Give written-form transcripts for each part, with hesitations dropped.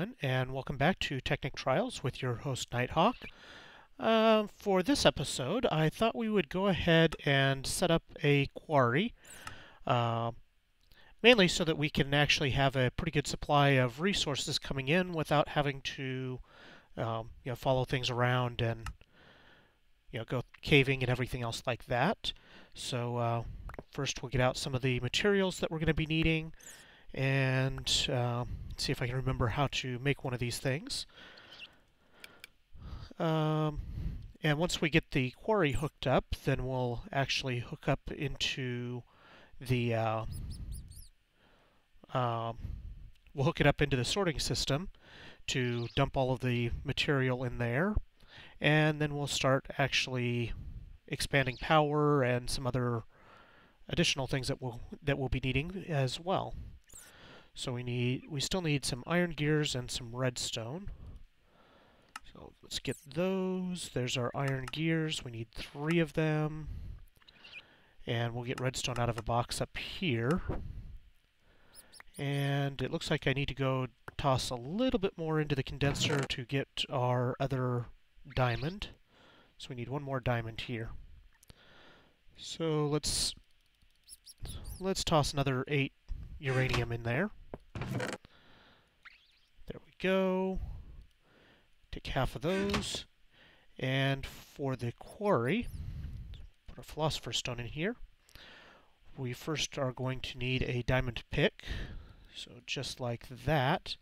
everyone, and welcome back to Technic Trials with your host Nighthawk. For this episode, I thought we would go ahead and set up a quarry, uh, mainly so that we can actually have a pretty good supply of resources coming in without having to, follow things around and go caving and everything else like that. So first, we'll get out some of the materials that we're going to be needing, and see if I can remember how to make one of these things. And once we get the quarry hooked up, then we'll actually hook up into the we'll hook it up into the sorting system to dump all of the material in there, and then we'll start actually expanding power and some other additional things that we'll be needing as well. So we still need some iron gears and some redstone. So let's get those. There's our iron gears. We need 3 of them. And we'll get redstone out of a box up here. And it looks like I need to go toss a little bit more into the condenser to get our other diamond. So we need 1 more diamond here. So let's toss another 8 uranium in there. There we go. Take half of those. And for the quarry, put a philosopher's stone in here. We first are going to need a diamond pick. So just like that.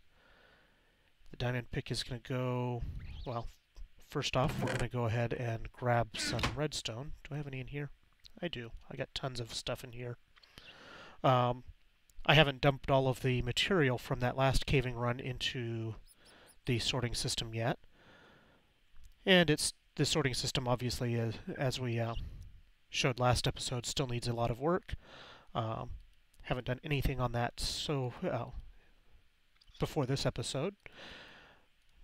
The diamond pick is going to go, well, first off, we're going to go ahead and grab some redstone. Do I have any in here? I do. I got tons of stuff in here. I haven't dumped all of the material from that last caving run into the sorting system yet. And the sorting system, obviously, as we showed last episode, still needs a lot of work. Haven't done anything on that before this episode.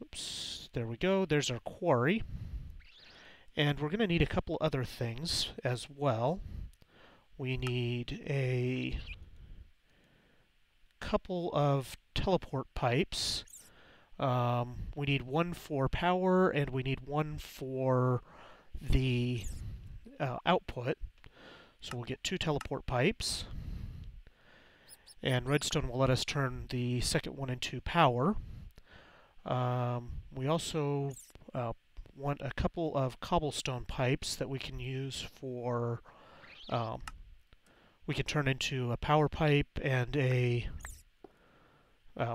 Oops, there we go. There's our quarry. And we're going to need a couple other things as well. We need a couple of teleport pipes. We need 1 for power, and we need 1 for the output. So we'll get 2 teleport pipes. And redstone will let us turn the second one into power. We also want a couple of cobblestone pipes that we can use for we can turn into a power pipe and a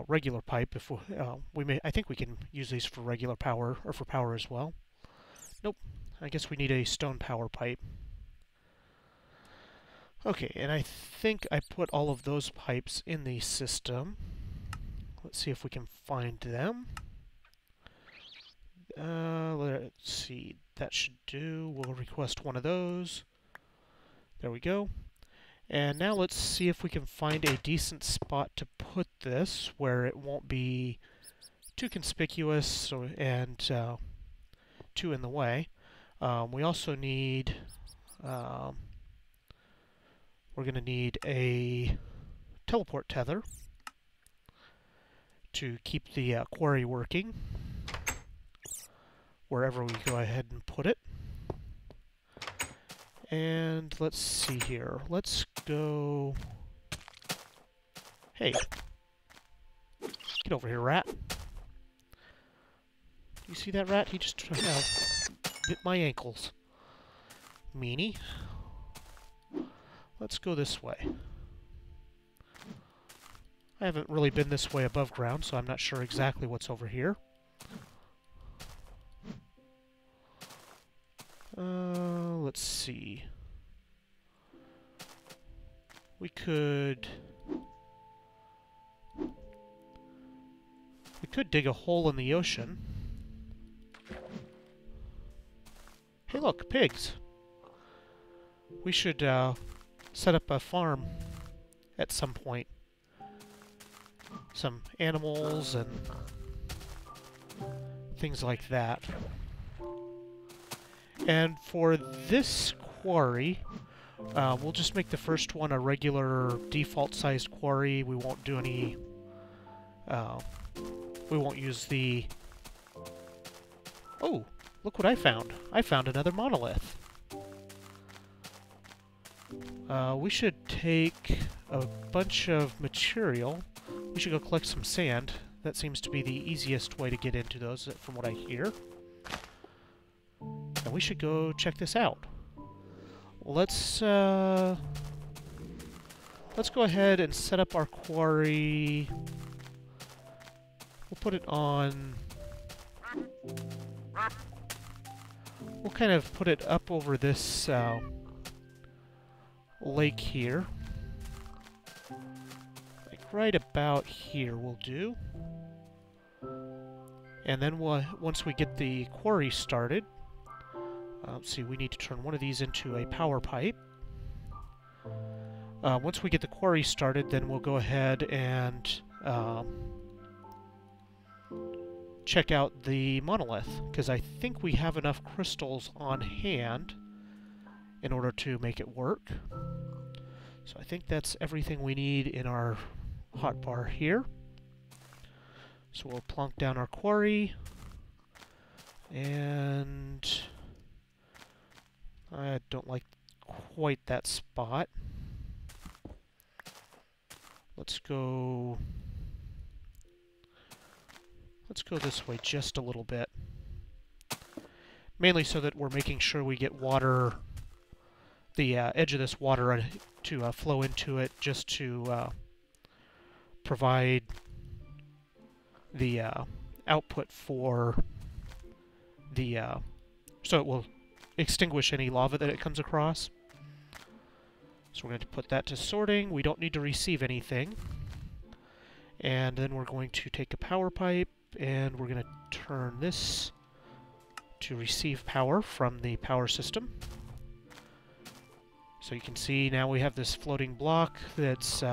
regular pipe. If I think we can use these for regular power or for power as well. Nope, I guess we need a stone power pipe. Okay, and I think I put all of those pipes in the system. Let's see if we can find them. Let's see, that should do. We'll request 1 of those. There we go. And now let's see if we can find a decent spot to put this where it won't be too conspicuous and too in the way. We also need, we're going to need a teleport tether to keep the quarry working wherever we go ahead and put it. And let's see here. Let's go... Hey. Get over here, rat. You see that rat? He just bit my ankles. Meanie. Let's go this way. I haven't really been this way above ground, so I'm not sure exactly what's over here. Let's see. We could dig a hole in the ocean. Hey look, pigs. We should set up a farm at some point. Some animals and things like that. And for this quarry, we'll just make the first one a regular default-sized quarry. We won't do any We won't use the... Oh, look what I found. I found another monolith. We should take a bunch of material. We should go collect some sand. That seems to be the easiest way to get into those, from what I hear. And we should go check this out. Let's go ahead and set up our quarry. We'll put it on... We'll kind of put it up over this lake here. Like right about here will do. And then once we get the quarry started, let's see, we need to turn one of these into a power pipe. Once we get the quarry started, then we'll go ahead and check out the monolith, because I think we have enough crystals on hand in order to make it work. So I think that's everything we need in our hotbar here. So we'll plunk down our quarry, and I don't like quite that spot. Let's go this way just a little bit. Mainly so that we're making sure we get water, the edge of this water to flow into it, just to provide the output for the... so it will extinguish any lava that it comes across. So we're going to put that to sorting. We don't need to receive anything. And then we're going to take a power pipe, and we're going to turn this to receive power from the power system. So you can see now we have this floating block that's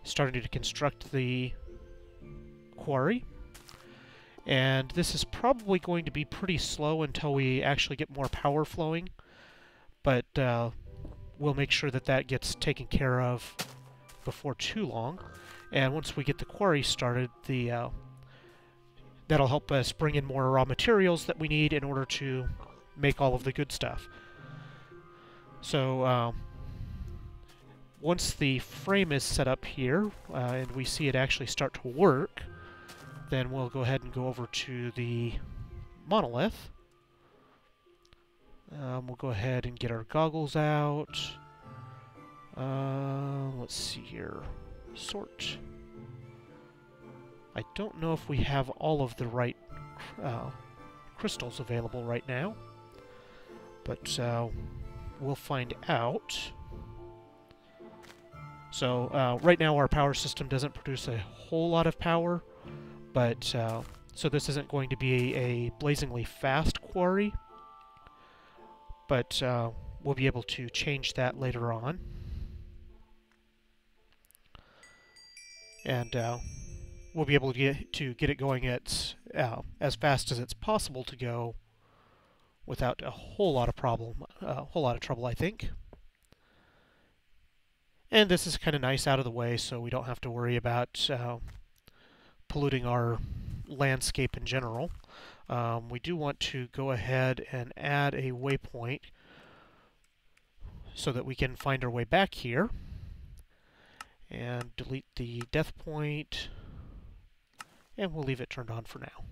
starting to construct the quarry. And this is probably going to be pretty slow until we actually get more power flowing, but we'll make sure that that gets taken care of before too long. And once we get the quarry started, that'll help us bring in more raw materials that we need in order to make all of the good stuff. So once the frame is set up here, and we see it actually start to work, then we'll go ahead and go over to the monolith. We'll go ahead and get our goggles out. Let's see here. Sort. I don't know if we have all of the right crystals available right now, but we'll find out. So right now our power system doesn't produce a whole lot of power, but so this isn't going to be a blazingly fast quarry, but we'll be able to change that later on. And we'll be able to get it going at as fast as it's possible to go without a whole lot of trouble, I think. And this is kind of nice out of the way, so we don't have to worry about polluting our landscape in general. We do want to go ahead and add a waypoint so that we can find our way back here. And delete the death point, and we'll leave it turned on for now.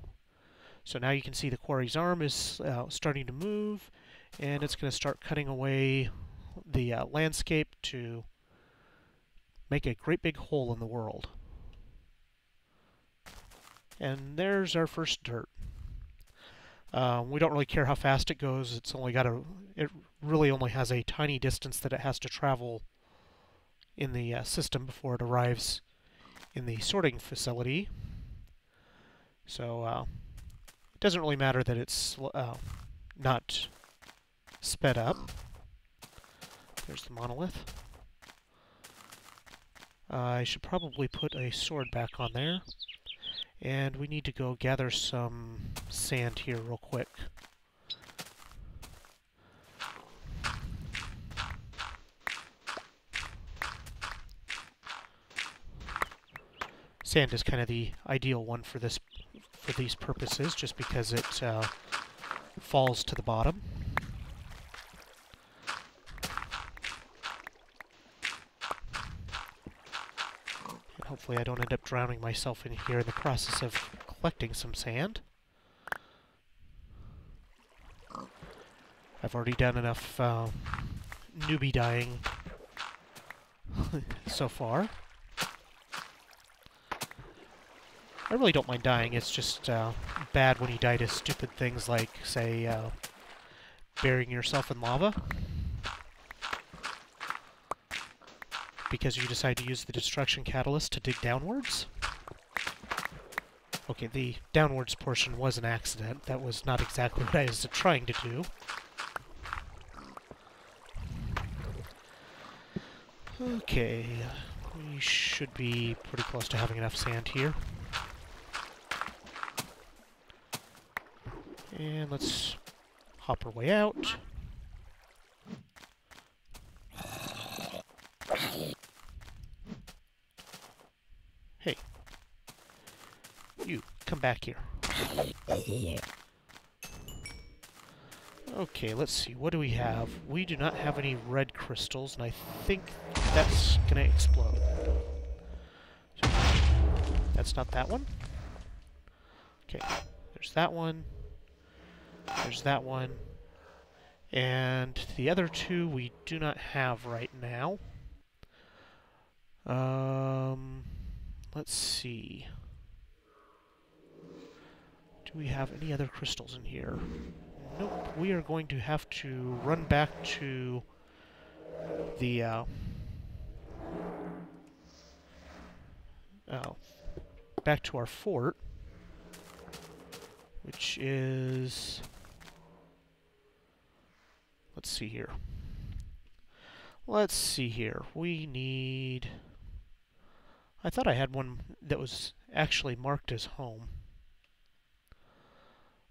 So now you can see the quarry's arm is starting to move, and it's going to start cutting away the landscape to make a great big hole in the world. And there's our first dirt. We don't really care how fast it goes. It really only has a tiny distance that it has to travel in the system before it arrives in the sorting facility. So it doesn't really matter that it's not sped up. There's the monolith. I should probably put a sword back on there. And we need to go gather some sand here real quick. Sand is kind of the ideal one for these purposes, just because it falls to the bottom. And hopefully I don't end up drowning myself in here in the process of collecting some sand. I've already done enough newbie dying so far. I really don't mind dying, it's just bad when you die to stupid things like, say, burying yourself in lava. Because you decide to use the destruction catalyst to dig downwards. Okay, the downwards portion was an accident. That was not exactly what I was trying to do. Okay, we should be pretty close to having enough sand here. And let's hop our way out. Hey. You, come back here. Okay, let's see. What do we have? We do not have any red crystals, and I think that's gonna explode. So, that's not that one. Okay, there's that one. There's that one. And the other two we do not have right now. Let's see. Do we have any other crystals in here? Nope, we are going to have to run back to the, back to our fort, which is, let's see here. Let's see here. We need, I thought I had one that was actually marked as home.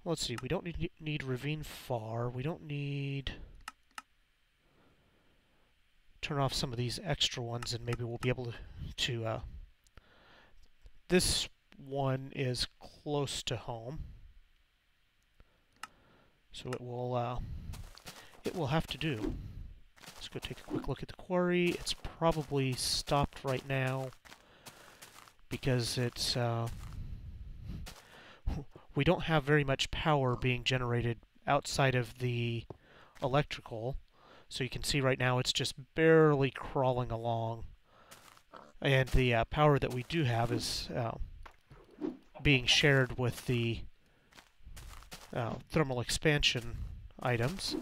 Let's see, we don't need Ravine Far. We don't need... turn off some of these extra ones, and maybe we'll be able to this one is close to home. So it will have to do. Let's go take a quick look at the quarry. It's probably stopped right now because it's... we don't have very much power being generated outside of the electrical, so you can see right now it's just barely crawling along. And the power that we do have is being shared with the thermal expansion items.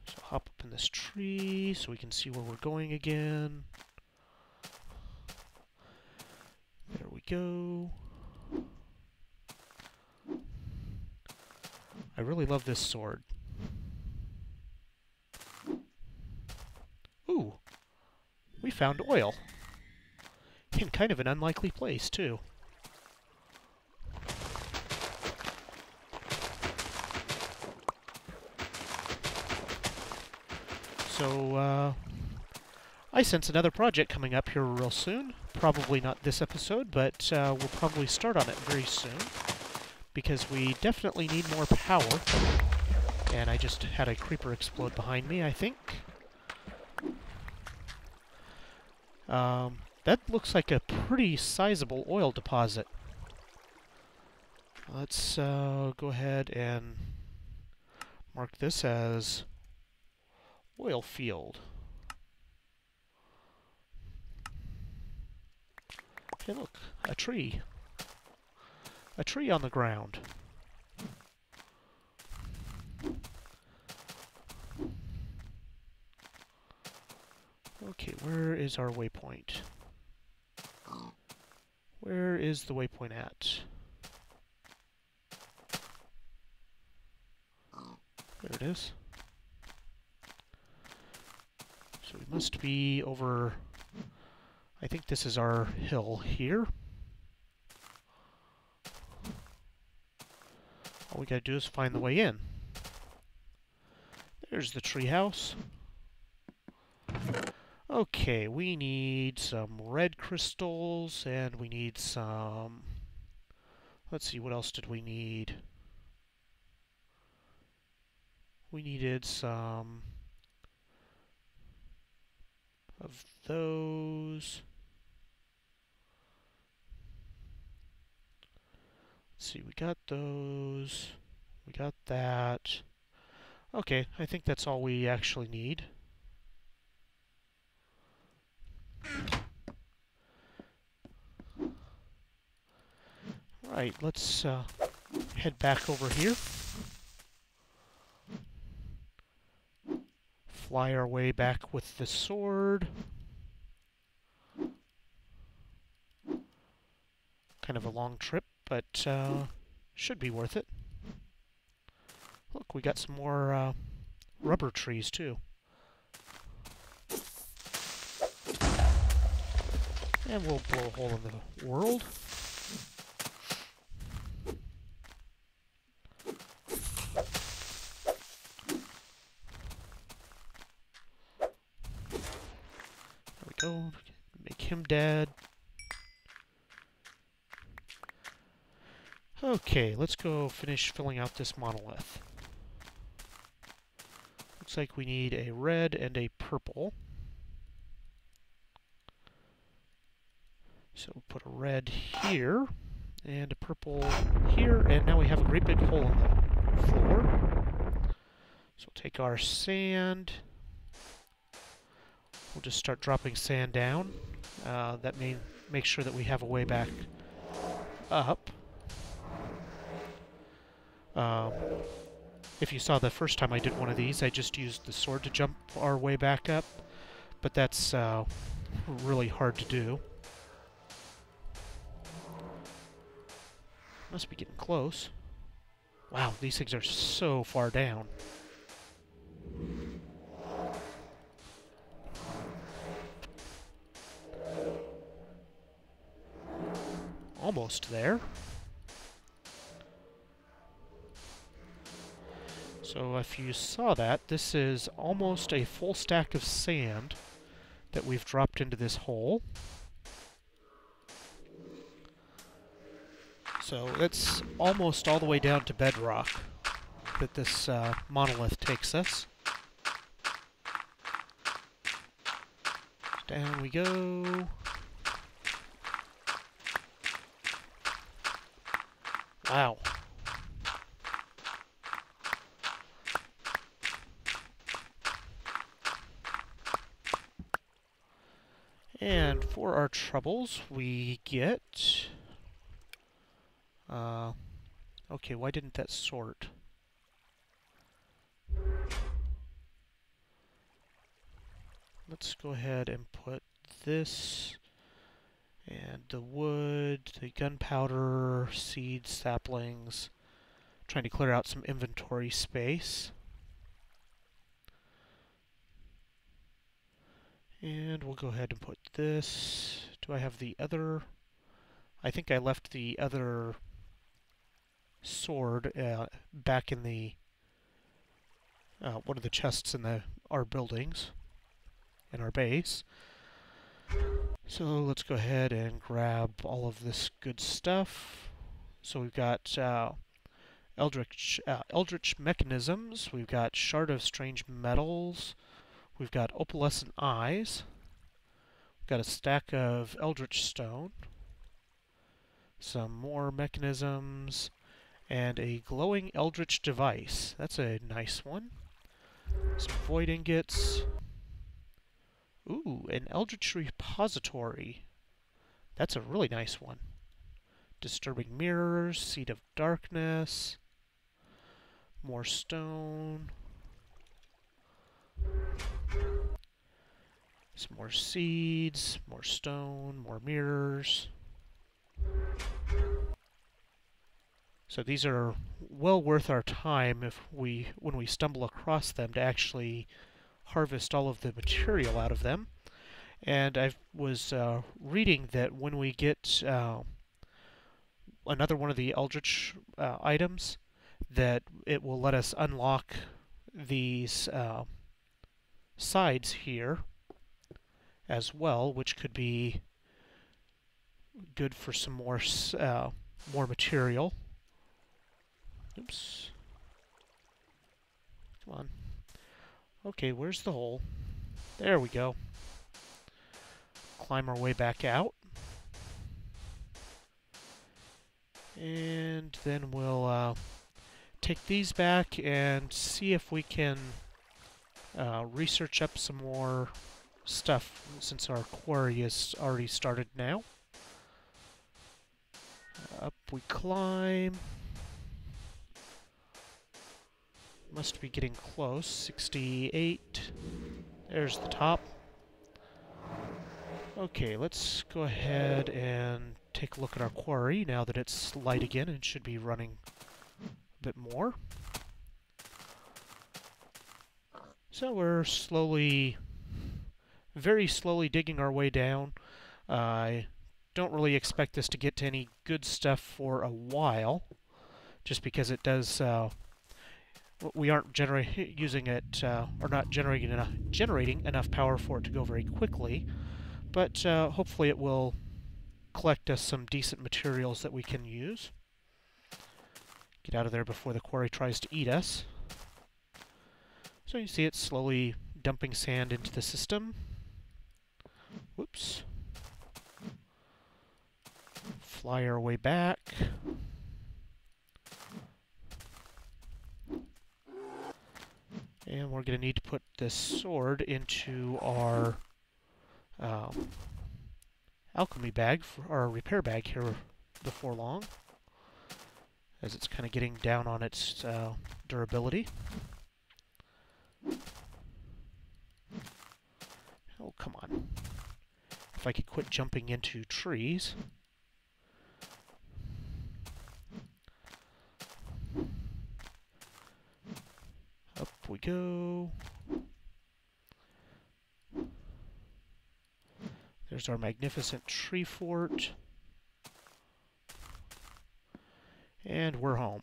So hop up in this tree so we can see where we're going again. There we go. I really love this sword. Ooh! We found oil. In kind of an unlikely place, too. So, I sense another project coming up here real soon. Probably not this episode, but we'll probably start on it very soon. Because we definitely need more power. And I just had a creeper explode behind me, I think. That looks like a pretty sizable oil deposit. Let's go ahead and mark this as oil field. Hey, look, a tree. A tree on the ground. Okay, where is our waypoint? Where is the waypoint at? There it is. So we must be over... I think this is our hill here. All we gotta do is find the way in. There's the treehouse. Okay, we need some red crystals, and we need some... Let's see, what else did we need? We needed some of those. Let's see, we got those. We got that. Okay, I think that's all we actually need. Right, let's head back over here. Fly our way back with the sword. Kind of a long trip, but should be worth it. Look, we got some more rubber trees too. And we'll blow a hole in the world. There we go. Make him dead. Okay, let's go finish filling out this monolith. Looks like we need a red and a purple. So we'll put a red here, and a purple here, and now we have a great big hole in the floor. So we'll take our sand. We'll just start dropping sand down. That may make sure that we have a way back up. If you saw the first time I did one of these, I just used the sword to jump our way back up, but that's really hard to do. Must be getting close. Wow, these things are so far down. Almost there. So if you saw that, this is almost a full stack of sand that we've dropped into this hole. So it's almost all the way down to bedrock that this monolith takes us. Down we go. Wow. And for our troubles, we get... okay, why didn't that sort? Let's go ahead and put this, and the wood, the gunpowder, seeds, saplings. Trying to clear out some inventory space. And we'll go ahead and put this. Do I have the other? I think I left the other sword back in the one of the chests in our buildings, in our base. So let's go ahead and grab all of this good stuff. So we've got Eldritch Mechanisms, we've got Shard of Strange Metals, we've got Opalescent Eyes, we've got a stack of Eldritch Stone, some more mechanisms, and a glowing Eldritch Device. That's a nice one. Some Void Ingots. Ooh, an Eldritch Repository. That's a really nice one. Disturbing Mirrors, Seed of Darkness, more stone, some more seeds, more stone, more mirrors. So these are well worth our time when we stumble across them to actually harvest all of the material out of them. And I was reading that when we get another one of the Eldritch items, that it will let us unlock these sides here as well, which could be good for some more material. Oops. Come on. Okay, where's the hole? There we go. Climb our way back out. And then we'll take these back and see if we can research up some more stuff since our quarry is already started now. Up we climb. Must be getting close. 68. There's the top. Okay, let's go ahead and take a look at our quarry now that it's light again and should be running a bit more. So we're very slowly digging our way down. I don't really expect this to get to any good stuff for a while, just because it does. We aren't using it or not generating enough power for it to go very quickly. But hopefully it will collect us some decent materials that we can use. Get out of there before the quarry tries to eat us. So you see it slowly dumping sand into the system. Whoops. Fly our way back. And we're going to need to put this sword into our alchemy bag, or repair bag here before long, as it's kind of getting down on its durability. Oh, come on. If I could quit jumping into trees. Up we go. There's our magnificent tree fort. And we're home.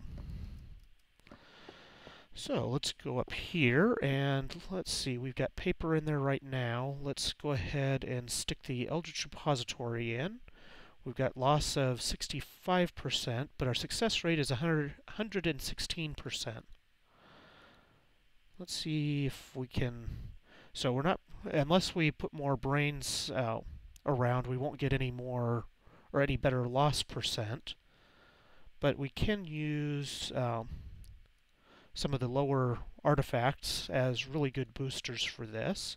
So let's go up here and let's see, we've got paper in there right now. Let's go ahead and stick the Eldritch Repository in. We've got loss of 65%, but our success rate is 116%. Let's see if we can... So we're not... Unless we put more brains around, we won't get any more or any better loss percent. But we can use some of the lower artifacts as really good boosters for this.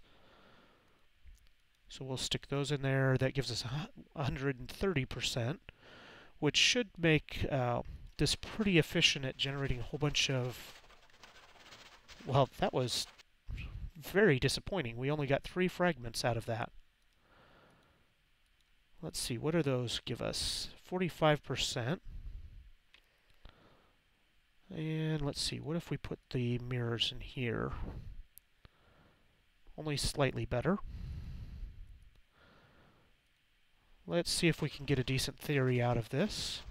So we'll stick those in there. That gives us 130%, which should make this pretty efficient at generating a whole bunch of... Well, that was very disappointing. We only got 3 fragments out of that. Let's see, what do those give us? 45%. And let's see, what if we put the mirrors in here? Only slightly better. Let's see if we can get a decent theory out of this.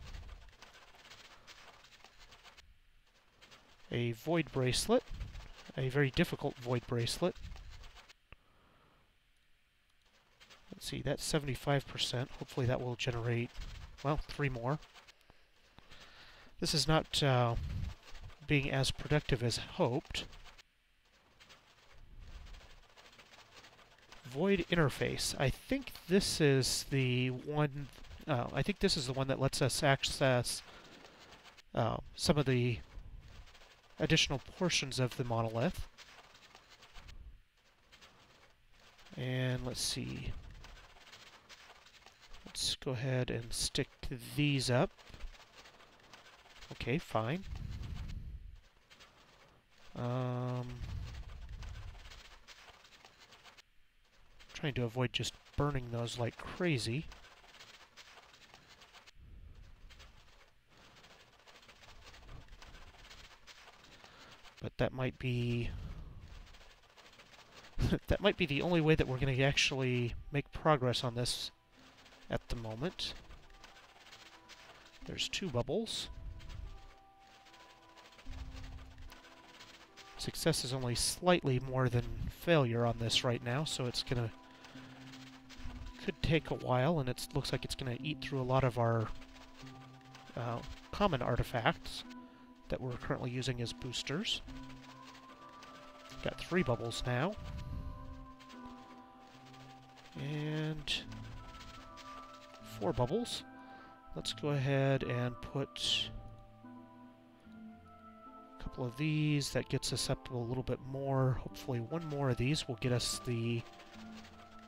A void bracelet. A very difficult void bracelet. Let's see, that's 75%. Hopefully that will generate, well, 3 more. This is not being as productive as hoped. Void interface. I think this is the one. I think this is the one that lets us access some of the additional portions of the monolith. And let's see. Let's go ahead and stick these up. Okay, fine. Trying to avoid just burning those like crazy. But that might be that might be the only way that we're going to actually make progress on this at the moment. There's 2 bubbles. Success is only slightly more than failure on this right now, so it's going to could take a while, and it looks like it's going to eat through a lot of our common artifacts that we're currently using as boosters. Got 3 bubbles now. And 4 bubbles. Let's go ahead and put a couple of these. That gets us up to a little bit more. Hopefully 1 more of these will get us the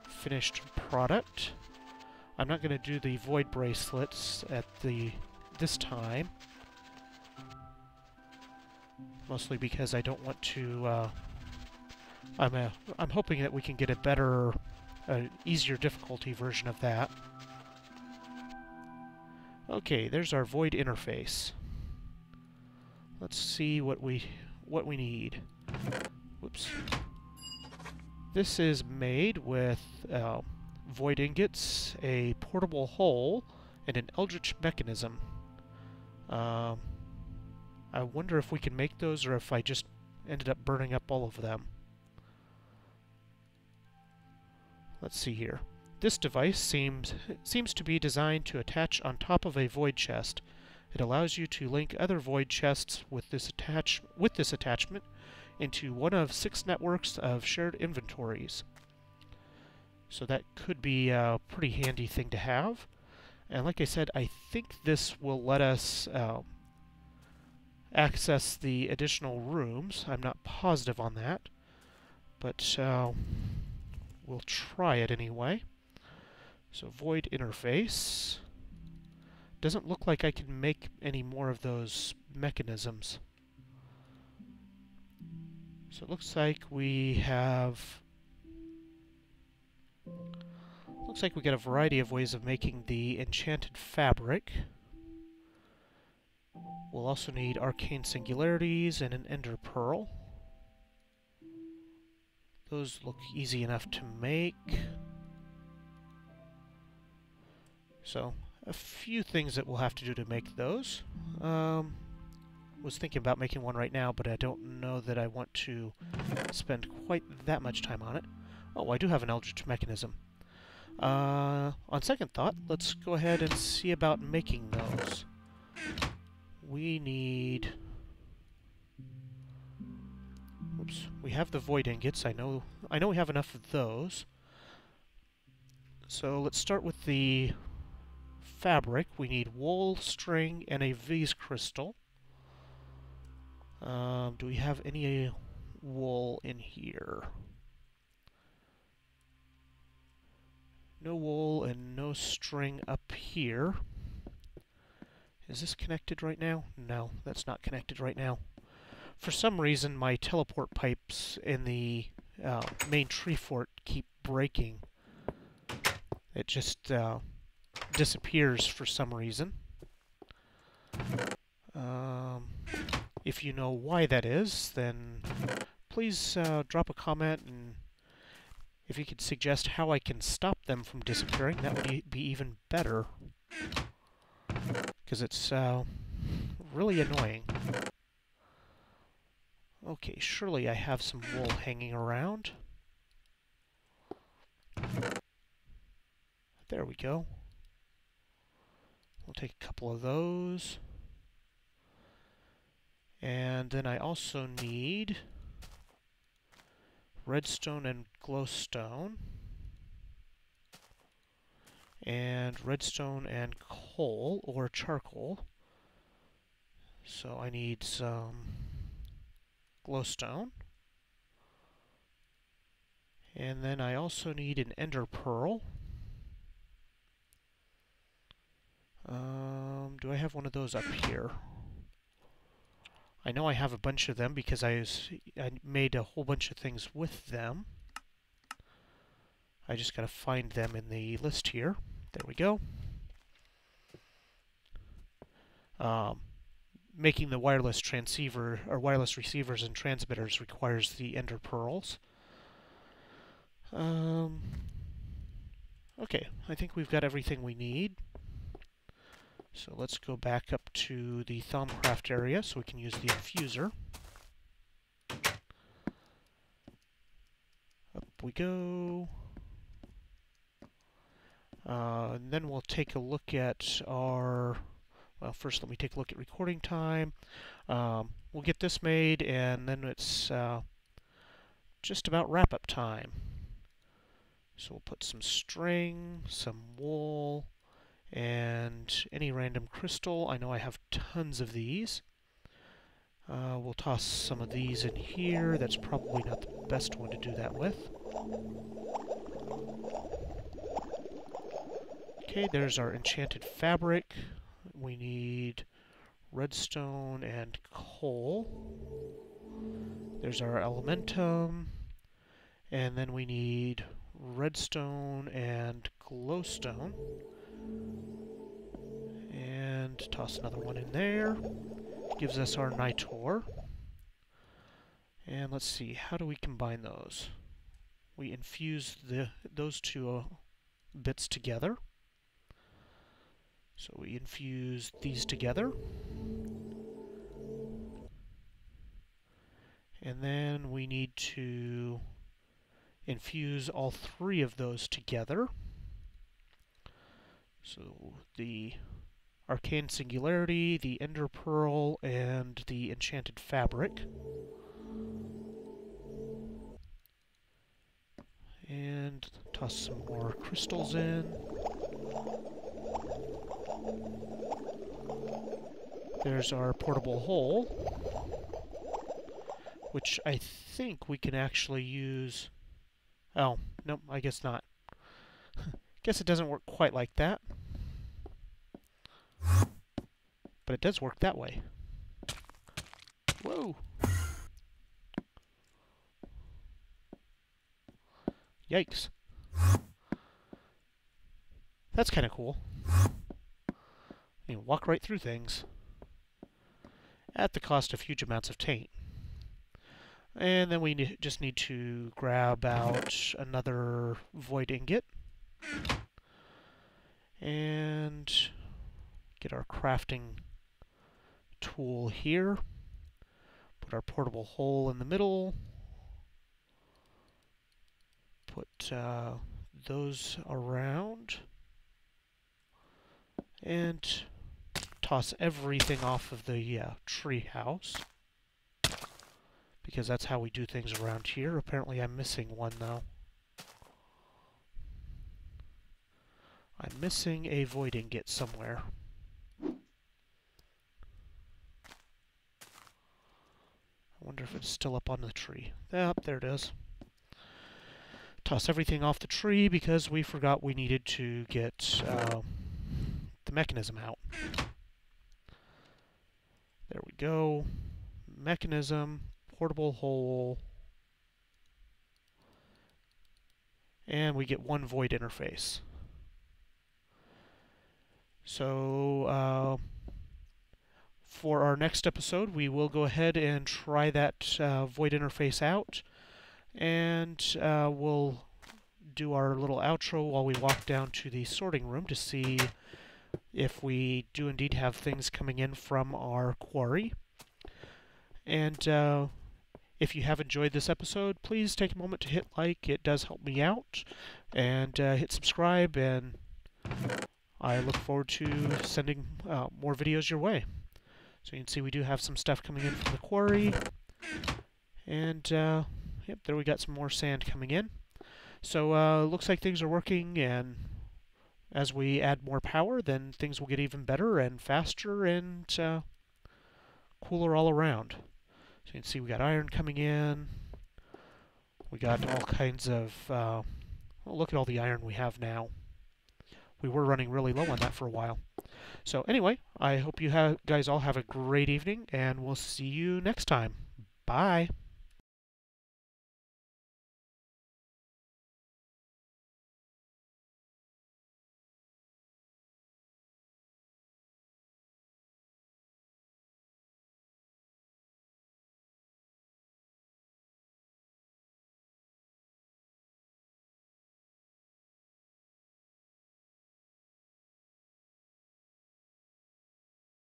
finished product. I'm not going to do the void bracelets at this time. Mostly because I don't want to... I'm hoping that we can get a better, easier difficulty version of that. Okay, there's our void interface. Let's see what we need. Whoops. This is made with void ingots, a portable hole, and an eldritch mechanism. I wonder if we can make those, or if I just ended up burning up all of them. Let's see here. This device seems to be designed to attach on top of a void chest. It allows you to link other void chests with this attachment into one of 6 networks of shared inventories. So that could be a pretty handy thing to have. And like I said, I think this will let us access the additional rooms. I'm not positive on that, but we'll try it anyway. So void interface. Doesn't look like I can make any more of those mechanisms. So it looks like we have... Looks like we got a variety of ways of making the enchanted fabric. We'll also need arcane singularities and an ender pearl. Those look easy enough to make. So, a few things that we'll have to do to make those. Was thinking about making one right now, but I don't know that I want to spend quite that much time on it. Oh, I do have an eldritch mechanism. On second thought, let's go ahead and see about making those. We need... Oops, we have the void ingots. I know we have enough of those. So let's start with the fabric. We need wool, string, and a vase crystal. Do we have any wool in here? No wool and no string up here. Is this connected right now? No, that's not connected right now. For some reason, my teleport pipes in the main tree fort keep breaking. It just disappears for some reason. If you know why that is, then please drop a comment, and if you could suggest how I can stop them from disappearing, that would be even better. Because it's really annoying. Okay, surely I have some wool hanging around. There we go. We'll take a couple of those. And then I also need redstone and glowstone. And redstone and coal, or charcoal. So I need some glowstone. And then I also need an ender pearl. Do I have one of those up here? I know I have a bunch of them because I made a whole bunch of things with them. I just gotta find them in the list here. There we go. Making the wireless transceiver, or wireless receivers and transmitters, requires the ender pearls. Okay, I think we've got everything we need. So let's go back up to the Thaumcraft area so we can use the infuser. Up we go. And then we'll take a look at our, well, first let me take a look at recording time. We'll get this made, and then it's just about wrap-up time. So we'll put some string, some wool, and any random crystal. I know I have tons of these. We'll toss some of these in here. That's probably not the best one to do that with. Okay, there's our enchanted fabric. We need redstone and coal. There's our elementum. And then we need redstone and glowstone. And toss another one in there. Gives us our nitor. And let's see, how do we combine those? We infuse those two bits together. So we infuse these together. And then we need to infuse all three of those together. So the Arcane Singularity, the Ender Pearl, and the Enchanted Fabric. And toss some more crystals in. There's our portable hole, which I think we can actually use. Oh, no, I guess not. Guess it doesn't work quite like that. But it does work that way. Whoa! Yikes. That's kind of cool. You walk right through things at the cost of huge amounts of taint. And then we just need to grab out another void ingot and get our crafting tool here. Put our portable hole in the middle. Put those around. And toss everything off of the tree house. Because that's how we do things around here. Apparently I'm missing one, though. I'm missing a void ingot somewhere. I wonder if it's still up on the tree. Yep, there it is. Toss everything off the tree because we forgot we needed to get the mechanism out. There we go. Mechanism, portable hole, and we get one void interface. So for our next episode, we will go ahead and try that void interface out, and we'll do our little outro while we walk down to the sorting room to see if we do indeed have things coming in from our quarry. And if you have enjoyed this episode, please take a moment to hit like. It does help me out. And hit subscribe, and I look forward to sending more videos your way. So you can see we do have some stuff coming in from the quarry. And yep, there we got some more sand coming in. So looks like things are working, and as we add more power, then things will get even better and faster and cooler all around. So you can see we got iron coming in. We got all kinds of... well, look at all the iron we have now. We were running really low on that for a while. So anyway, I hope you guys all have a great evening, and we'll see you next time. Bye!